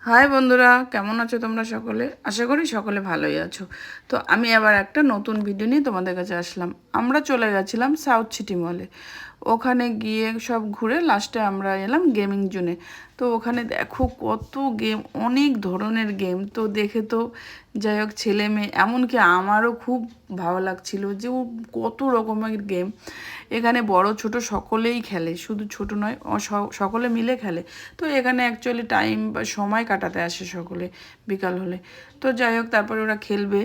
High বন্ধুরা, কেমন আছো তোমরা সকলে? আশা করি সকলে ভালোই আছো। তো আমি আবার একটা নতুন ভিডিও নিয়ে তোমাদের কাছে আসলাম। আমরা চলে গেছিলাম সাউথ সিটি মলে। ওখানে গিয়ে সব ঘুরে লাস্টে আমরা এলাম গেমিং জোনে। তো ওখানে দেখো কত গেম, অনেক ধরনের গেম। তো দেখে তো যাই হোক, ছেলে মেয়ে এমনকি আমারও খুব ভালো লাগছিল যে ও কত রকমের গেম। এখানে বড় ছোট সকলেই খেলে, শুধু ছোট নয়, সকলে মিলে খেলে। তো এখানে অ্যাকচুয়ালি টাইম বা সময় কাটাতে আসে সকলে বিকাল হলে। তো যাই হোক, তারপরে ওরা খেলবে,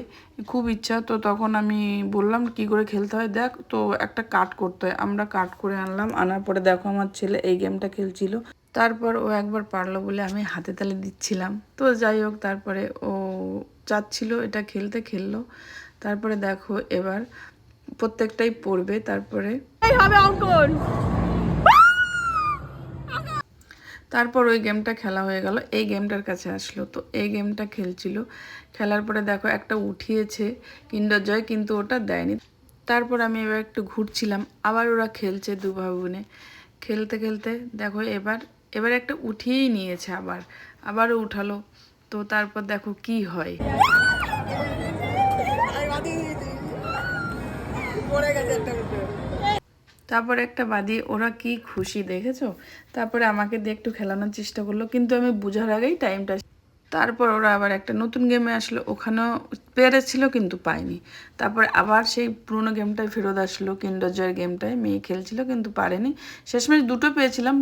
খুব ইচ্ছা। তো তখন আমি বললাম কি করে খেলতে হয় দেখ। তো একটা কাট করতে হয়, আমরা কাট করে আনলাম। আনার পরে দেখো আমার ছেলে এই গেমটা খেলছিল। তারপর ও একবার পারলো বলে আমি হাতে তালে দিচ্ছিলাম। তো যাই হোক, তারপরে ও চাচ্ছিল এটা খেলতে, খেললো। তারপরে দেখো এবার প্রত্যেকটাই পড়বে। তারপরে হবে অঙ্কন। তারপর ওই গেমটা খেলা হয়ে গেল, এই গেমটার কাছে আসলো। তো এই গেমটা খেলছিল, খেলার পরে দেখো একটা উঠিয়েছে কিন্ডার জয়, কিন্তু ওটা দেয়নি। তারপর আমি এবার একটু ঘুরছিলাম, আবার ওরা খেলছে দু ভাই বোনে। খেলতে খেলতে দেখো এবার এবার একটা উঠিয়েই নিয়েছে, আবার আবারও উঠালো। তো তারপর দেখো কি হয়। তারপরে একটা বাদি, ওরা কি খুশি দেখেছো। তারপরে আমাকে দিয়ে একটু খেলানোর চেষ্টা করলো, কিন্তু আমি বুঝার আগেই টাইমটা। তারপর ওরা আবার একটা নতুন গেমে আসলো, ওখানেও পেরেছিল কিন্তু পায়নি। তারপর আবার সেই পুরোনো গেমটায় ফেরত আসলো, কিন্ডার জয়ের গেমটায় মেয়ে খেলছিল কিন্তু পারেনি। শেষমেশ দুটো পেয়েছিলাম।